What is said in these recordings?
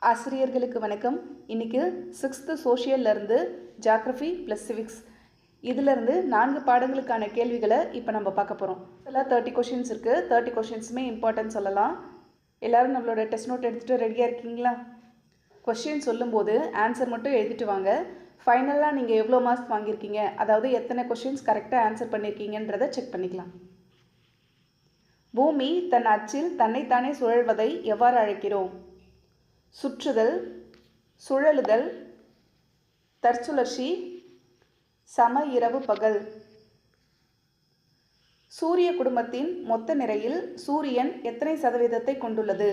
ஆசிரியர்களுக்கு வணக்கம். இன்றைக்கி 6th சோஷியல்லேருந்து ஜாகிரஃபி ப்ளஸ் சிவிக்ஸ் இதிலேருந்து 4 பாடங்களுக்கான கேள்விகளை இப்போ நம்ம பார்க்க போகிறோம். இதெல்லாம் 30 கொஷின்ஸ் இருக்குது. 30 கொஷின்ஸுமே இம்பார்ட்டன்ட் சொல்லலாம். எல்லோரும் நம்மளோட டெஸ்ட் நோட் எடுத்துகிட்டு ரெடியாக இருக்கீங்களா? கொஷின் சொல்லும்போது ஆன்சர் மட்டும் எழுதிட்டு வாங்க. ஃபைனலாக நீங்கள் எவ்வளோ மார்க்ஸ் வாங்கியிருக்கீங்க, அதாவது எத்தனை கொஷின்ஸ் கரெக்டாக ஆன்சர் பண்ணியிருக்கீங்கன்றதை செக் பண்ணிக்கலாம். பூமி தன் அச்சில் தன்னைத்தானே சுழல்வதை எவ்வாறு அழைக்கிறோம்? சுற்றுதல், சுழலுதல், தற்சுழற்சி, சம இரவு பகல். சூரிய குடும்பத்தின் மொத்த நிறையில் சூரியன் எத்தனை சதவீதத்தை கொண்டுள்ளது?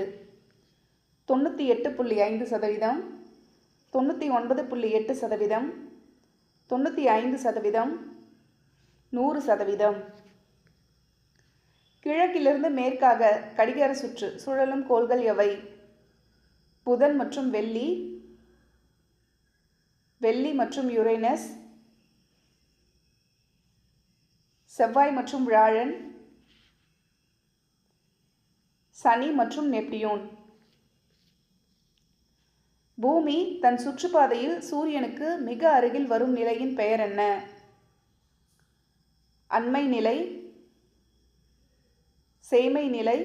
98.5%, 99.8%, 95%, 100%. கிழக்கிலிருந்து மேற்காக கடிகார சுற்று சுழலும் கோள்கள் எவை? புதன் மற்றும் வெள்ளி, வெள்ளி மற்றும் யுரேனஸ், செவ்வாய் மற்றும் வியாழன், சனி மற்றும் நெப்டியூன். பூமி தன் சுற்றுப்பாதையில் சூரியனுக்கு மிக அருகில் வரும் நிலையின் பெயர் என்ன? அண்மை நிலை, சேய்மை நிலை,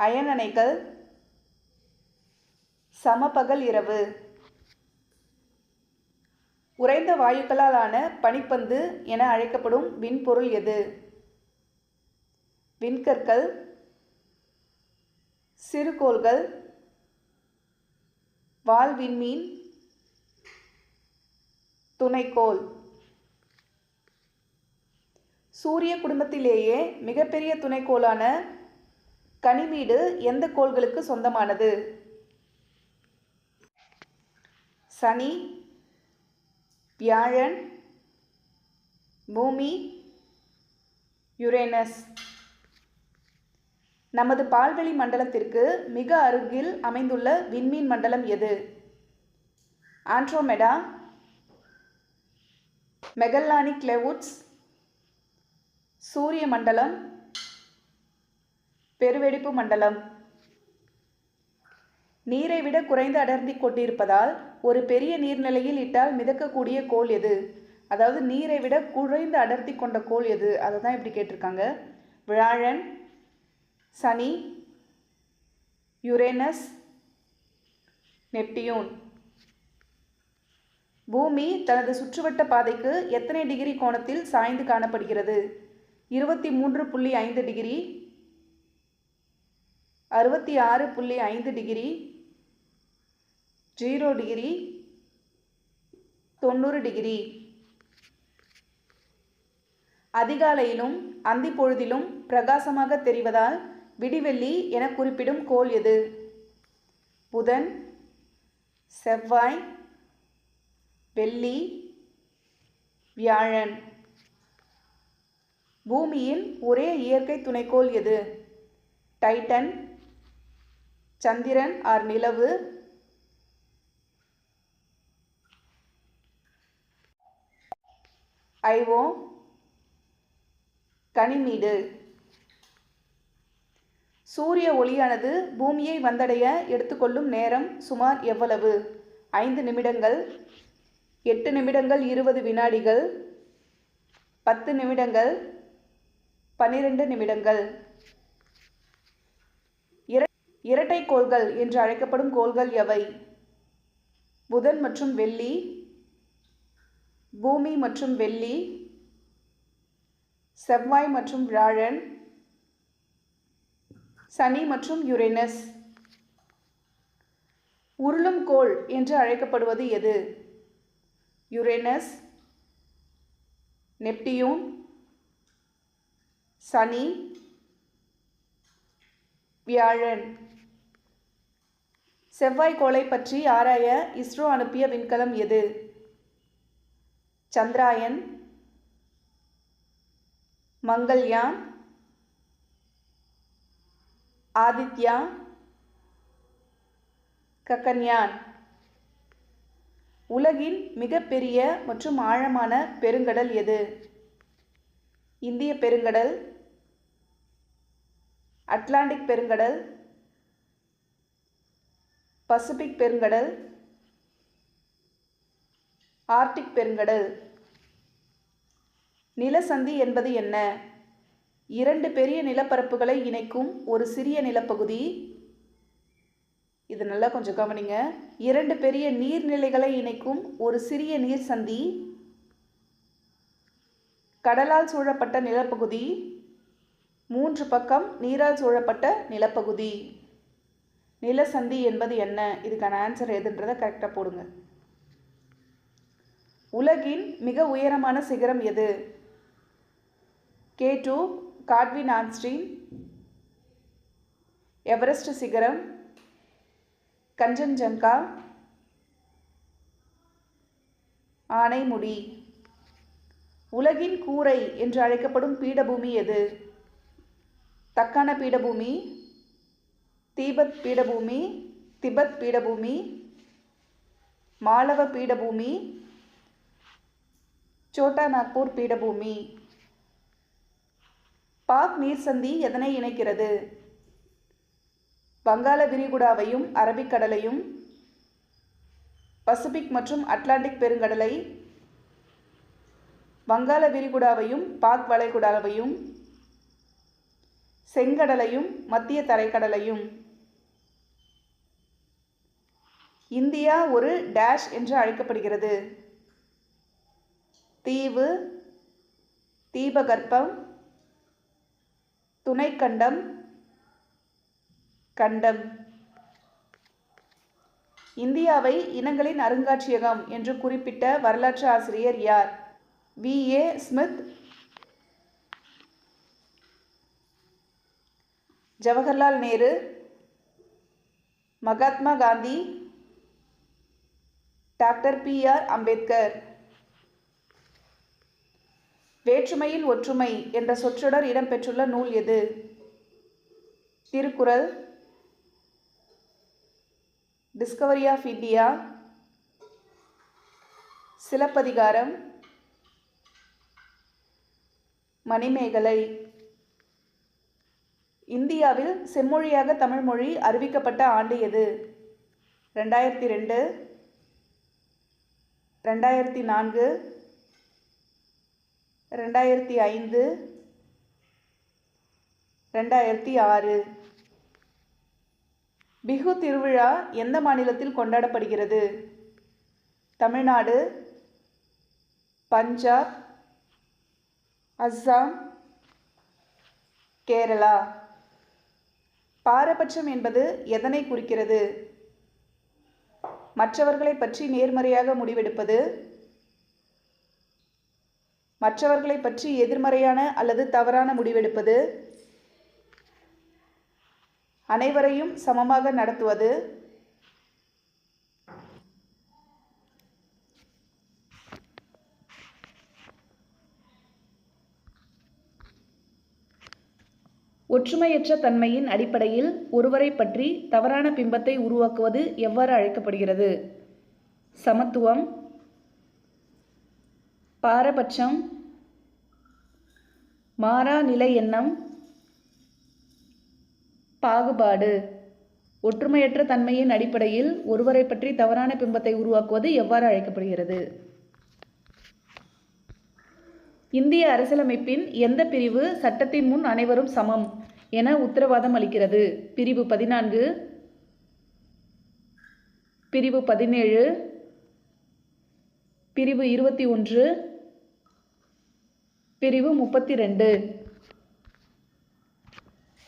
அயனணைகள், சமபகல் இரவு. உறைந்த வாயுக்களால் ஆன பனிப்பந்து என அழைக்கப்படும் விண்பொருள் எது? விண்கற்கள், சிறுகோள்கள், வால்விண்மீன், துணைக்கோள். சூரிய குடும்பத்திலேயே மிகப்பெரிய துணைக்கோளான கனிமீடு எந்த கோள்களுக்கு சொந்தமானது? சனி, வியாழன், பூமி, யுரேனஸ். நமது பால்வெளி மண்டலத்திற்கு மிக அருகில் அமைந்துள்ள விண்மீன் மண்டலம் எது? ஆண்ட்ரோமெடா, மெகல்லானிக் கிளவுட்ஸ், சூரிய மண்டலம், பெருவெடிப்பு மண்டலம். நீரை விட குறைந்த அடர்த்தி கொண்டிருப்பதால் ஒரு பெரிய நீர்நிலையில் இட்டால் மிதக்கக்கூடிய கோள் எது? அதாவது நீரை விட குறைந்த அடர்த்தி கொண்ட கோள் எது? அதை தான் இப்படி கேட்டிருக்காங்க. வியாழன், சனி, யுரேனஸ், நெப்டியூன். பூமி தனது சுற்றுவட்ட பாதைக்கு எத்தனை டிகிரி கோணத்தில் சாய்ந்து காணப்படுகிறது? 23.5 டிகிரி, 66.5 டிகிரி, 0 டிகிரி, 90 டிகிரி. அதிகாலையிலும் அந்தி பொழுதிலும் பிரகாசமாக தெரிவதால் விடிவெள்ளி என குறிப்பிடும் கோள் எது? புதன், செவ்வாய், வெள்ளி, வியாழன். பூமியின் ஒரே இயற்கை துணைக்கோள் எது? டைட்டன், சந்திரன் ஆர் நிலவு, ஐஓ, கனிமீடு. சூரிய ஒளியானது பூமியை வந்தடைய எடுத்துக்கொள்ளும் நேரம் சுமார் எவ்வளவு? 5 நிமிடங்கள், 8 நிமிடங்கள் 20 வினாடிகள், 10 நிமிடங்கள், 12 நிமிடங்கள். இரட்டை கோள்கள் என்று அழைக்கப்படும் கோள்கள் எவை? புதன் மற்றும் வெள்ளி, பூமி மற்றும் வெள்ளி, செவ்வாய் மற்றும் வியாழன், சனி மற்றும் யுரேனஸ். உருளும் கோள் என்று அழைக்கப்படுவது எது? யுரேனஸ், நெப்டியூன், சனி, வியாழன். செவ்வாய்க்கோளை பற்றி ஆராய இஸ்ரோ அனுப்பிய விண்கலம் எது? சந்திராயன், மங்கள்யான், ஆதித்யா, ககன்யான். உலகின் மிகப்பெரிய மற்றும் ஆழமான பெருங்கடல் எது? இந்திய பெருங்கடல், அட்லாண்டிக் பெருங்கடல், பசிபிக் பெருங்கடல், ஆர்க்டிக் பெருங்கடல். நிலசந்தி என்பது என்ன? இரண்டு பெரிய நிலப்பரப்புகளை இணைக்கும் ஒரு சிறிய நிலப்பகுதி. இது நல்லா கொஞ்சம் கவனிங்க. இரண்டு பெரிய நீர்நிலைகளை இணைக்கும் ஒரு சிறிய நீர் சந்தி. கடலால் சூழப்பட்ட நிலப்பகுதி. மூன்று பக்கம் நீரால் சூழப்பட்ட நிலப்பகுதி. நிலசந்தி என்பது என்ன? இதுக்கான ஆன்சர் எதுன்றதை கரெக்டாக போடுங்க. உலகின் மிக உயரமான சிகரம் எது? K2 காட்வின் ஆன்ஸ்டீன், எவரெஸ்ட் சிகரம், கஞ்சன்ஜங்கா, ஆனைமுடி. உலகின் கூரை என்று அழைக்கப்படும் பீடபூமி எது? தக்கான பீடபூமி, திபெத் பீடபூமி, மாலவ பீடபூமி, சோட்டா நாக்பூர் பீடபூமி. பாக் நீர்சந்தி எதனை இணைக்கிறது? வங்காள விரிகுடாவையும் அரபிக்கடலையும், பசிபிக் மற்றும் அட்லாண்டிக் பெருங்கடலை, வங்காள விரிகுடாவையும் பாக் வளைகுடாவையும், செங்கடலையும் மத்திய தரைக்கடலையும். இந்தியா ஒரு டேஷ் என்று அழைக்கப்படுகிறது. தீவு, தீபகற்பம், துணைக்கண்டம், கண்டம். இந்தியாவை இனங்களின் அருங்காட்சியகம் என்று குறிப்பிட்ட வரலாற்று ஆசிரியர் யார்? V.A. Smith, Jawaharlal Nehru, Mahatma Gandhi, doctor P.R. Ambedkar. வேற்றுமையில் ஒற்றுமை என்ற சொற்றொடர் இடம்பெற்றுள்ள நூல் எது? Thirukkural, Discovery of India, Silappathikaram, Manimekalai. இந்தியாவில் செம்மொழியாக தமிழ்மொழி அறிவிக்கப்பட்ட ஆண்டு எது? 2002, 2004, 2005, 2006. பிஹு திருவிழா எந்த மாநிலத்தில் கொண்டாடப்படுகிறது? தமிழ்நாடு, பஞ்சாப், அஸ்ஸாம், கேரளா. பாரபட்சம் என்பது எதனை குறிக்கிறது? மற்றவர்களை பற்றி நேர்மறையாக முடிவெடுப்பது, மற்றவர்களை பற்றி எதிர்மறையான அல்லது தவறான முடிவெடுப்பது, அனைவரையும் சமமாக நடத்துவது, ஒற்றுமையற்ற தன்மையின் அடிப்படையில் ஒருவரை பற்றி தவறான பிம்பத்தை உருவாக்குவது எவ்வாறு அழைக்கப்படுகிறது? சமத்துவம், பாரபட்சம், மாறா நிலை எண்ணம், பாகுபாடு. ஒற்றுமையற்ற தன்மையின் அடிப்படையில் ஒருவரை பற்றி தவறான பிம்பத்தை உருவாக்குவது எவ்வாறு அழைக்கப்படுகிறது? இந்திய அரசியலமைப்பின் எந்த பிரிவு சட்டத்தின் முன் அனைவரும் சமம் என உத்தரவாதம் அளிக்கிறது? பிரிவு 14, பிரிவு 17, பிரிவு 21, பிரிவு 32.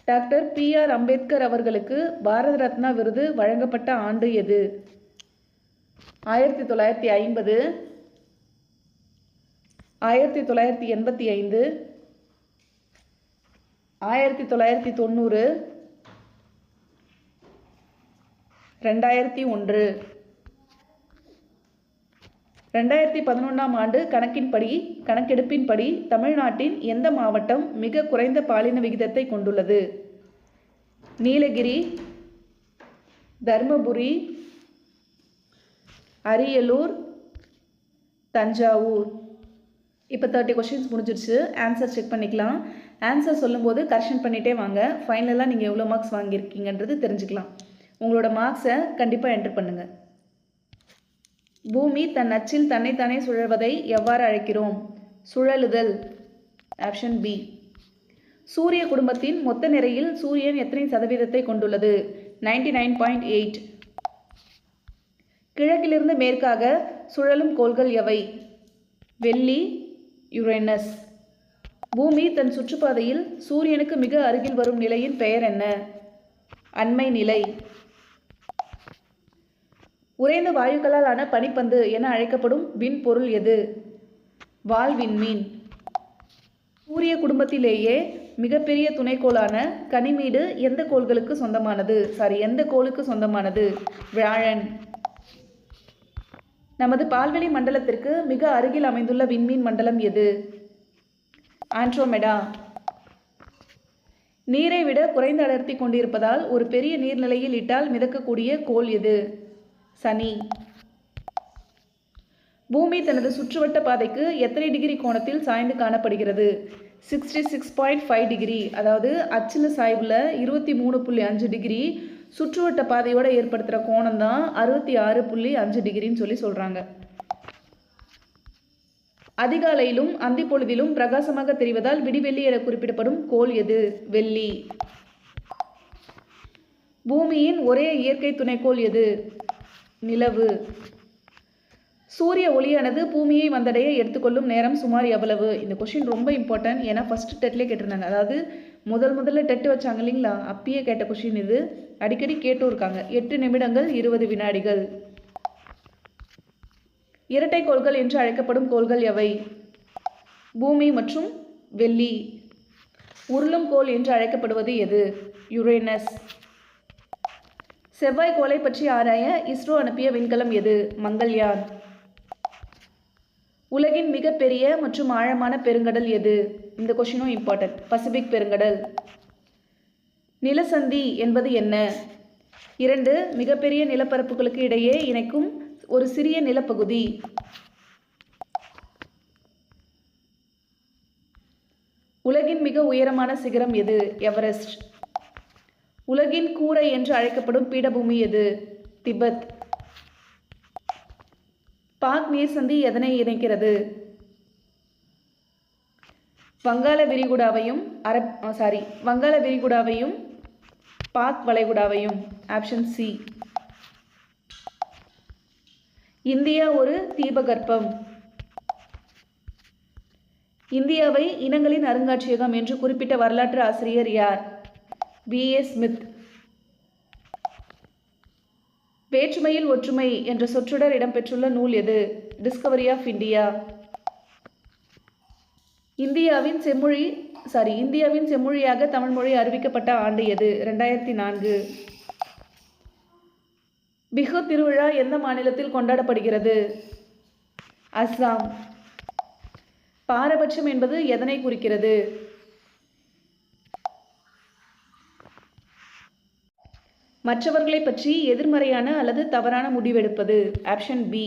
Doctor P.R. அம்பேத்கர் அவர்களுக்கு பாரத ரத்னா விருது வழங்கப்பட்ட ஆண்டு எது? 1950, 1985, 1990, 2001. 2011ஆம் ஆண்டு கணக்கெடுப்பின்படி தமிழ்நாட்டின் எந்த மாவட்டம் மிக குறைந்த பாலின விகிதத்தை கொண்டுள்ளது? நீலகிரி, தர்மபுரி, அரியலூர், தஞ்சாவூர். இப்போ 30 கொஷின்ஸ் முடிஞ்சிருச்சு. ஆன்சர் செக் பண்ணிக்கலாம். ஆன்சர் சொல்லும்போது கரெக்ஷன் பண்ணிகிட்டே வாங்க. ஃபைனலாக நீங்கள் எவ்வளோ மார்க்ஸ் வாங்கியிருக்கீங்கன்றது தெரிஞ்சுக்கலாம். உங்களோட மார்க்ஸை கண்டிப்பாக என்ட்ரு பண்ணுங்கள். பூமி தன் அச்சில் தன்னைத்தானே சுழல்வதை எவ்வாறு அழைக்கிறோம்? சுழலுதல். Option B. சூரிய குடும்பத்தின் மொத்த நிறையில் சூரியன் எத்தனை சதவீதத்தை கொண்டுள்ளது? 99.8. கிழக்கிலிருந்து மேற்காக சுழலும் கோள்கள் எவை? வெள்ளி, யுரேனஸ். பூமி தன் சுற்றுப்பாதையில் சூரியனுக்கு மிக அருகில் வரும் நிலையின் பெயர் என்ன? அண்மை நிலை. உறைந்த வாயுக்களால் ஆன பனிப்பந்து என அழைக்கப்படும் விண்பொருள் எது? வால்விண்மீன். சூரிய குடும்பத்திலேயே மிகப்பெரிய துணைக்கோளான கனிமீடு எந்த கோளுக்கு சொந்தமானது? வியாழன். நமது பால்வெளி மண்டலத்திற்கு மிக அருகில் அமைந்துள்ள விண்மீன் மண்டலம் எது? ஆண்ட்ரோமெடா. நீரை விட குறைந்த அடர்த்தி கொண்டிருப்பதால் ஒரு பெரிய நீர்நிலையில் இட்டால் மிதக்கக்கூடிய கோள் எது? சனி. பூமி தனது சுற்றுவட்ட பாதைக்கு எத்தனை டிகிரி கோணத்தில் சாய்ந்து காணப்படுகிறது? 66.5 டிகிரி. அதாவது அச்சில் சாய்வில் 23.5 டிகிரி. சுற்றுவட்ட பாதையோடு ஏற்படுத்துகிற கோணம் தான் 66.5 டிகிரின்னு சொல்கிறாங்க. அதிகாலையிலும் அந்தி பொழுதிலும் பிரகாசமாக தெரிவதால் விடிவெள்ளி என குறிப்பிடப்படும் கோள் எது? வெள்ளி. பூமியின் ஒரே இயற்கை துணைக்கோள் எது? நிலவு. சூரிய ஒளியானது பூமியை வந்தடைய எடுத்துக்கொள்ளும் நேரம் சுமார் எவ்வளவு? இந்த கொஷின் ரொம்ப இம்பார்ட்டன்ட். ஏன்னா ஃபஸ்ட்டு டெட்லேயே கேட்டிருந்தாங்க. அதாவது முதல்ல டெட்டு வச்சாங்க இல்லைங்களா, அப்பயே கேட்ட கொஷின் இது. அடிக்கடி கேட்டும் இருக்காங்க. 8 நிமிடங்கள் 20 வினாடிகள். இரட்டை கோள்கள் என்று அழைக்கப்படும் கோள்கள் எவை? பூமி மற்றும் வெள்ளி. உருளும் கோள் என்று அழைக்கப்படுவது எது? யுரேனஸ். செவ்வாய் கோளை பற்றி ஆராய இஸ்ரோ அனுப்பிய விண்கலம் எது? மங்கள்யான். உலகின் மிகப்பெரிய மற்றும் ஆழமான பெருங்கடல் எது? இந்த கொஷினும் இம்பார்ட்டன்ட். பசிபிக் பெருங்கடல். நிலசந்தி என்பது என்ன? 2 மிகப்பெரிய நிலப்பரப்புகளுக்கு இடையே இணைக்கும் ஒரு சிறிய நிலப்பகுதி. உலகின் மிக உயரமான சிகரம் எது? எவரெஸ்ட். உலகின் கூரை என்று அழைக்கப்படும் பீடபூமி எது? திபெத். பாக் நீர்சந்தி எதனை இணைக்கிறது? வங்காள விரிகுடாவையும் பாக் வளைகுடாவையும். Option C. இந்தியா ஒரு தீபகற்பம். இந்தியாவை இனங்களின் அருங்காட்சியகம் என்று குறிப்பிட்ட வரலாற்று ஆசிரியர் யார்? B.A. ஸ்மித். வேற்றுமையில் ஒற்றுமை என்ற சொற்றொடர் இடம்பெற்றுள்ள நூல் எது? Discovery of India. இந்தியாவின் செம்மொழியாக தமிழ் மொழி அறிவிக்கப்பட்ட ஆண்டு எது? 2004. பிஹு திருவிழா எந்த மாநிலத்தில் கொண்டாடப்படுகிறது? அஸ்ஸாம். பாரபட்சம் என்பது எதனை குறிக்கிறது? மற்றவர்களை பற்றி எதிர்மறையான அல்லது தவறான முடிவெடுப்பது. Option B.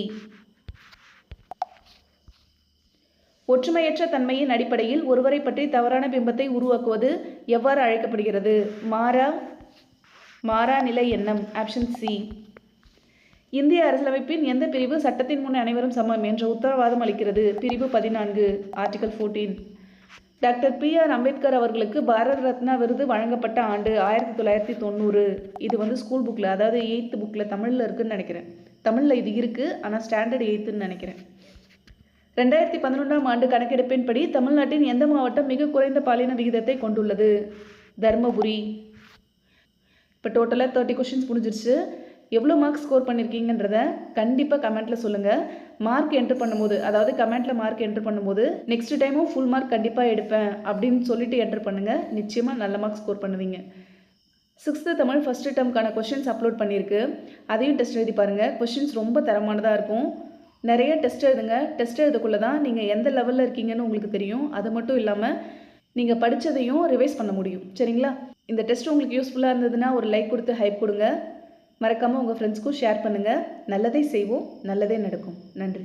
ஒற்றுமையற்ற தன்மையின் அடிப்படையில் ஒருவரை பற்றி தவறான பிம்பத்தை உருவாக்குவது எவ்வாறு அழைக்கப்படுகிறது? மாறா நிலை எண்ணம். Option C. இந்திய அரசியலமைப்பின் எந்த பிரிவு சட்டத்தின் முன் அனைவரும் சமம் என்ற உத்தரவாதம் அளிக்கிறது? பிரிவு 14, ஆர்டிகல் 14. Doctor P.R. அம்பேத்கர் அவர்களுக்கு பாரத ரத்னா விருது வழங்கப்பட்ட ஆண்டு 1990. இது ஸ்கூல் புக்கில், அதாவது 8th புக்கில் தமிழில் இருக்குதுன்னு நினைக்கிறேன். தமிழில் இது இருக்குது, ஆனால் ஸ்டாண்டர்ட் 8ன்னு நினைக்கிறேன். 2011ஆம் ஆண்டு கணக்கெடுப்பின்படி தமிழ்நாட்டின் எந்த மாவட்டம் மிக குறைந்த பாலின விகிதத்தை கொண்டுள்ளது? தர்மபுரி. இப்போ டோட்டலாக 30 கொஷின்ஸ் முடிஞ்சிருச்சு. எவ்வளோ மார்க் ஸ்கோர் பண்ணியிருக்கீங்கன்றத கண்டிப்பாக கமெண்ட்டில் சொல்லுங்கள். மார்க் என்ட்ரு பண்ணும்போது, அதாவது கமெண்ட்டில் மார்க் என்ட்ரு பண்ணும்போது நெக்ஸ்ட் டைமும் ஃபுல் மார்க் கண்டிப்பாக எடுப்பேன் அப்படின்னு சொல்லிட்டு என்ட்ரு பண்ணுங்கள். நிச்சயமாக நல்ல மார்க் ஸ்கோர் பண்ணுவீங்க. 6th தமிழ் ஃபஸ்ட்டு டேர்முக்கான கொஷின்ஸ் அப்லோட் பண்ணியிருக்கு. அதையும் டெஸ்ட் எழுதி பாருங்கள். கொஷின்ஸ் ரொம்ப தரமானதாக இருக்கும். நிறைய டெஸ்ட் எழுதுங்க. டெஸ்ட் எழுதக்குள்ளே தான் நீங்கள் எந்த லெவலில் இருக்கீங்கன்னு உங்களுக்கு தெரியும். அது மட்டும் இல்லாமல் நீங்கள் படித்ததையும் ரிவைஸ் பண்ண முடியும். சரிங்களா? இந்த டெஸ்ட் உங்களுக்கு யூஸ்ஃபுல்லாக இருந்ததுன்னா ஒரு லைக் கொடுத்து ஹைப் கொடுங்க. மறக்காமல் உங்கள் ஃப்ரெண்ட்ஸ்க்கும் ஷேர் பண்ணுங்கள். நல்லதை செய்வோம், நல்லதே நடக்கும். நன்றி.